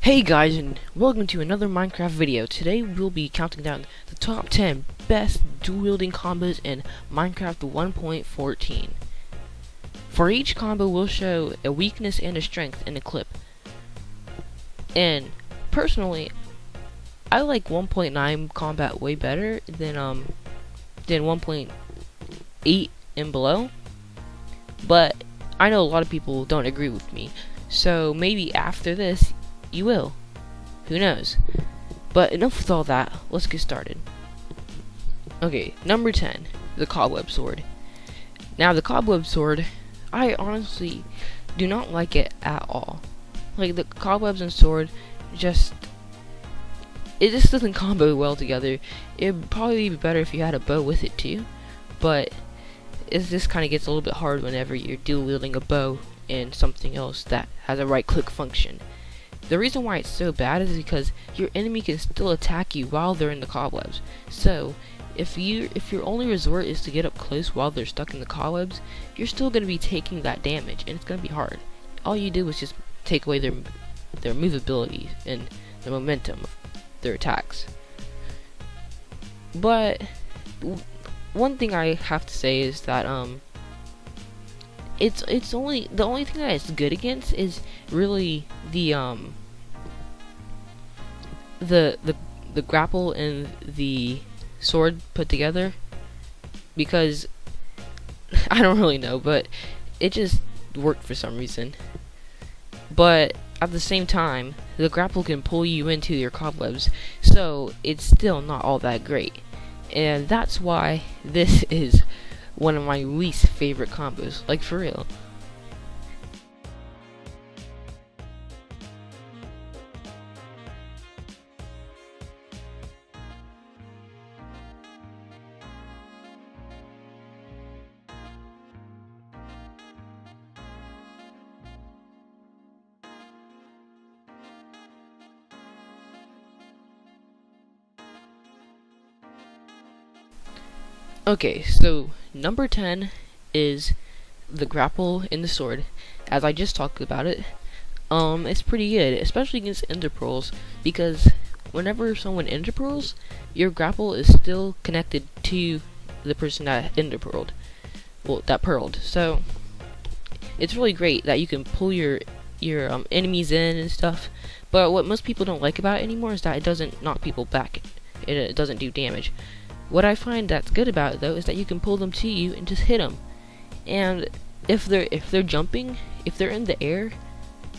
Hey guys, and welcome to another Minecraft video. Today we'll be counting down the top 10 best dual-wielding combos in Minecraft 1.14. For each combo we'll show a weakness and a strength in a clip. And personally, I like 1.9 combat way better than 1.8 and below. But I know a lot of people don't agree with me. So maybe after this you will. Who knows? But enough with all that. Let's get started. Okay, number 10, the Cobweb Sword. Now, the Cobweb Sword, I honestly do not like it at all. Like, the cobwebs and sword it just doesn't combo well together. It'd probably be better if you had a bow with it too, but it just kind of gets a little bit hard whenever you're dual wielding a bow and something else that has a right click function. The reason why it's so bad is because your enemy can still attack you while they're in the cobwebs. So, if your only resort is to get up close while they're stuck in the cobwebs, you're still going to be taking that damage, and it's going to be hard. All you do is just take away their movability and the momentum of their attacks. But one thing I have to say is that it's only the only thing that it's good against is really the grapple and the sword put together, because I don't really know, but it just worked for some reason. But at the same time, the grapple can pull you into your cobwebs, so it's still not all that great. And that's why this is one of my least favorite combos, like for real. Okay, so number 10 is the grapple in the sword. As I just talked about it, it's pretty good, especially against ender pearls, because whenever someone ender pearls, your grapple is still connected to the person that ender pearled. Well, that pearled. So it's really great that you can pull your enemies in and stuff. But what most people don't like about it anymore is that it doesn't knock people back. It doesn't do damage. What I find that's good about it though is that you can pull them to you and just hit them. And if they're jumping, if they're in the air,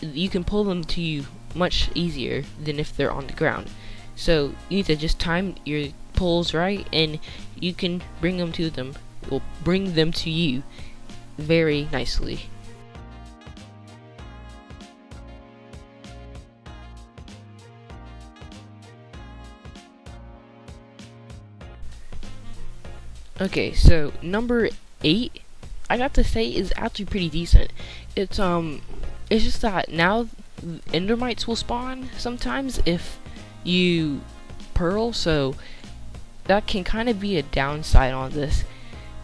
you can pull them to you much easier than if they're on the ground. So you need to just time your pulls right, and you can bring them to them. Will bring them to you very nicely. Okay, so number 8, I got to say, is actually pretty decent. It's just that now endermites will spawn sometimes if you pearl, so that can kind of be a downside on this.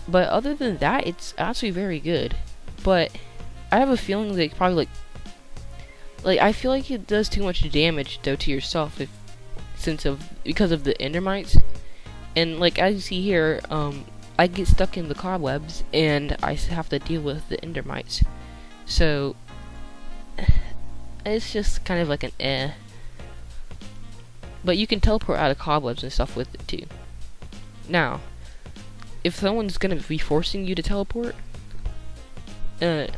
But other than that, it's actually very good. But I have a feeling that probably like I feel like it does too much damage though to yourself because of the endermites. And like as you see here, I get stuck in the cobwebs and I have to deal with the endermites. So it's just kind of like an eh. But you can teleport out of cobwebs and stuff with it too. Now, if someone's gonna be forcing you to teleport,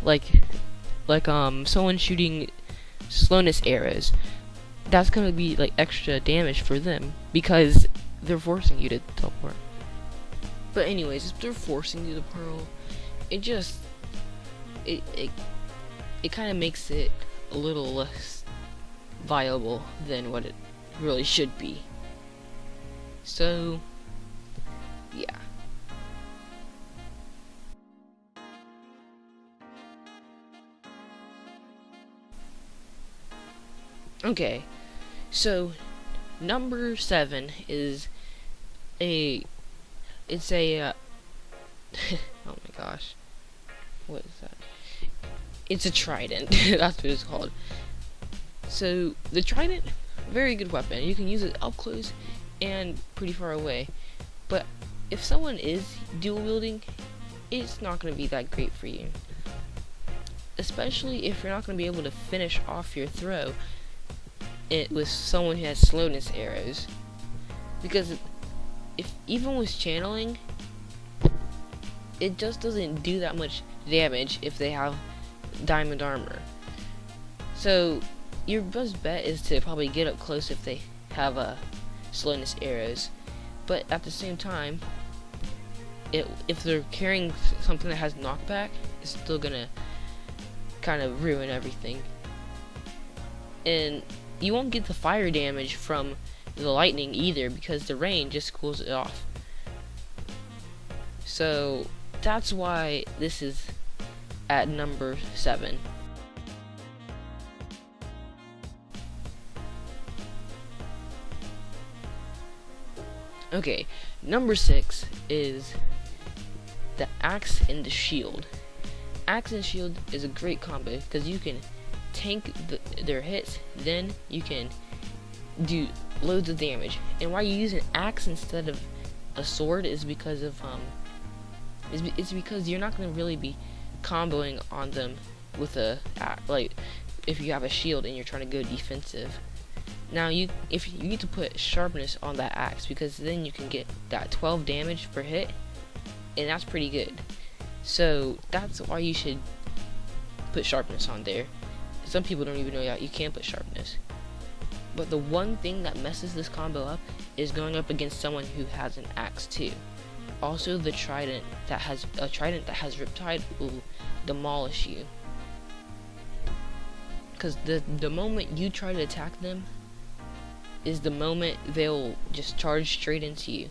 like someone shooting slowness arrows, that's gonna be like extra damage for them because they're forcing you to teleport. But anyways, if they're forcing you to pearl, it kind of makes it a little less viable than what it really should be. So yeah. Okay, so number 7 is oh my gosh, what is that? It's a trident. That's what it's called. So the Trident, very good weapon. You can use it up close and pretty far away. But if someone is dual wielding, it's not going to be that great for you. Especially if you're not going to be able to finish off your throw with someone who has slowness arrows. Because if even with channeling, it just doesn't do that much damage if they have diamond armor. So your best bet is to probably get up close if they have slowness arrows. But at the same time, if they're carrying something that has knockback, it's still gonna kind of ruin everything. And you won't get the fire damage from the lightning either, because the rain just cools it off. So that's why this is at number 7. Okay, number 6 is the axe and the shield. Axe and shield is a great combo because you can tank their hits, then you can do loads of damage. And why you use an axe instead of a sword is because of it's because you're not going to really be comboing on them with like if you have a shield and you're trying to go defensive. Now if you need to put sharpness on that axe, because then you can get that 12 damage per hit, and that's pretty good. So that's why you should put sharpness on there. Some people don't even know that you can put sharpness. But the one thing that messes this combo up is going up against someone who has an axe too. Also, the trident that has Riptide will demolish you. Because the moment you try to attack them is the moment they'll just charge straight into you,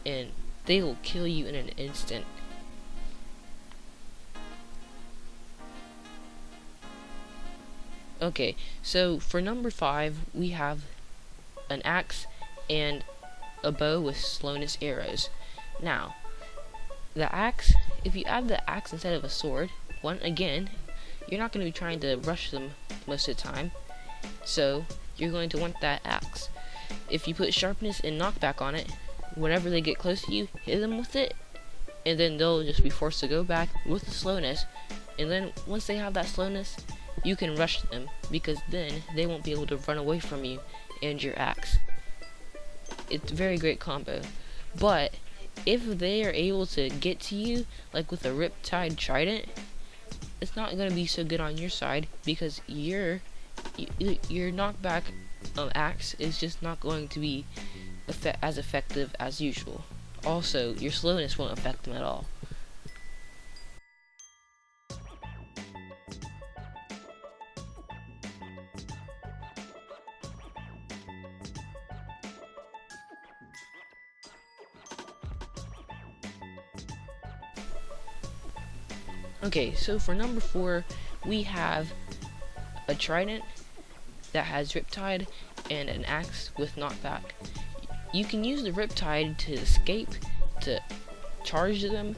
and they will kill you in an instant. Okay, so for number 5, we have an axe and a bow with slowness arrows. Now, the axe, if you add the axe instead of a sword, again, you're not going to be trying to rush them most of the time, so you're going to want that axe. If you put sharpness and knockback on it, whenever they get close to you, hit them with it, and then they'll just be forced to go back with the slowness, and then once they have that slowness, you can rush them, because then they won't be able to run away from you and your axe. It's a very great combo. But if they are able to get to you, like with a Riptide Trident, it's not going to be so good on your side, because your knockback axe is just not going to be as effective as usual. Also, your slowness won't affect them at all. Okay, so for number 4, we have a Trident that has Riptide and an axe with knockback. You can use the Riptide to escape, to charge them,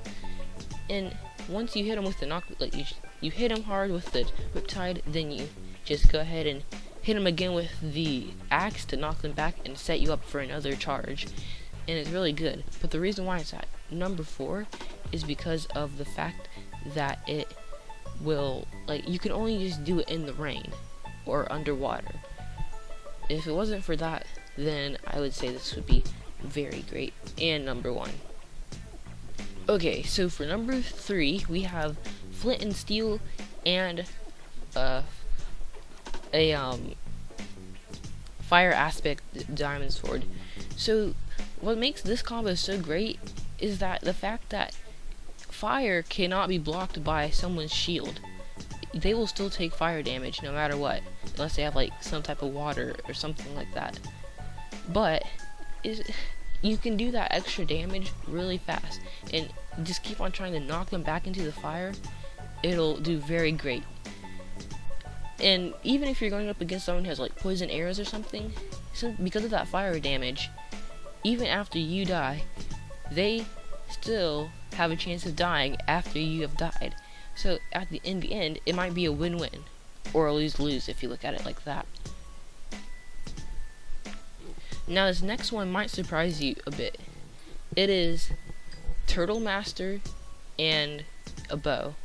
and once you hit them with the you hit them hard with the Riptide, then you just go ahead and hit them again with the axe to knock them back and set you up for another charge, and it's really good. But the reason why it's at number 4 is because of the fact that it will, you can only just do it in the rain or underwater. If it wasn't for that, then I would say this would be very great and number 1. Okay, so for number 3, we have flint and steel and a fire aspect diamond sword. So what makes this combo so great is that the fact that fire cannot be blocked by someone's shield. They will still take fire damage no matter what, unless they have some type of water or something like that. But you can do that extra damage really fast, and just keep on trying to knock them back into the fire. It'll do very great. And even if you're going up against someone who has poison arrows or something, because of that fire damage, even after you die, they still have a chance of dying after you have died. So in the end, it might be a win-win. or lose if you look at it like that. Now this next one might surprise you a bit. It is Turtle Master and a bow.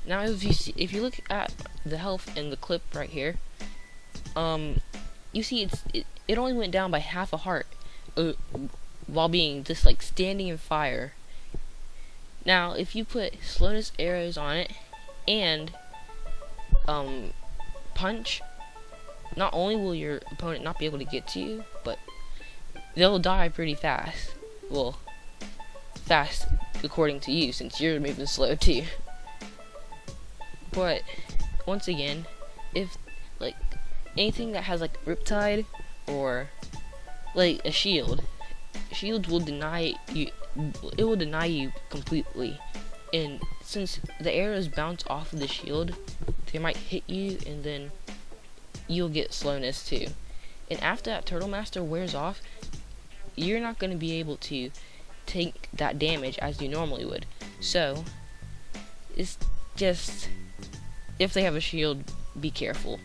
Now if you look at the health in the clip right here, you see it only went down by half a heart while being just like standing in fire. Now if you put slowness arrows on it and punch, not only will your opponent not be able to get to you, but they'll die pretty fast. Well, fast according to you, since you're moving slow too. But once again, if like anything that has like Riptide or like a shield will deny you. It will deny you completely, and since the arrows bounce off of the shield, they might hit you, and then you'll get slowness too. And after that Turtle Master wears off, you're not going to be able to take that damage as you normally would. So it's just, if they have a shield, be careful.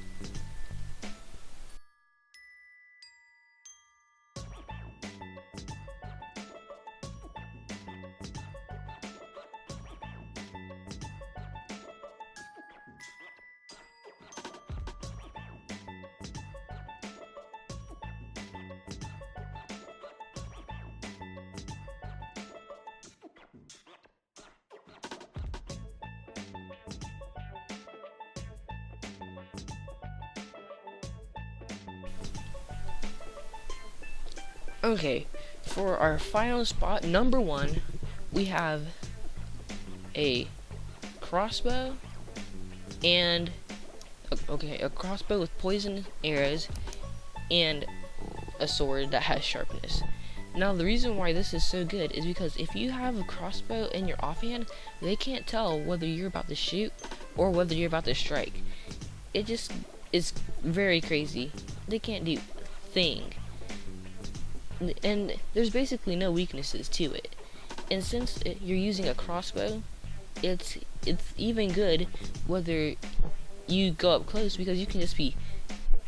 Okay, for our final spot, number 1, we have a crossbow and a crossbow with poison arrows and a sword that has sharpness. Now the reason why this is so good is because if you have a crossbow in your offhand, they can't tell whether you're about to shoot or whether you're about to strike. It just is very crazy. They can't do a thing. And there's basically no weaknesses to it. And since you're using a crossbow, it's even good whether you go up close, because you can just be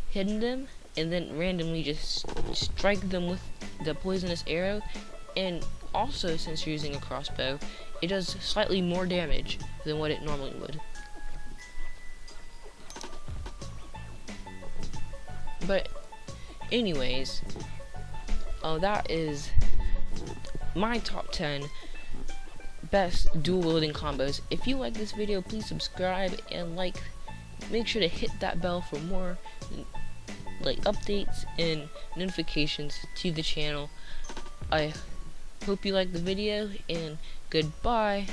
hitting them and then randomly just strike them with the poisonous arrow. And also, since you're using a crossbow, it does slightly more damage than what it normally would. But anyways, that is my top 10 best dual wielding combos. If you like this video, please subscribe and make sure to hit that bell for more updates and notifications to the channel. I hope you liked the video, and goodbye.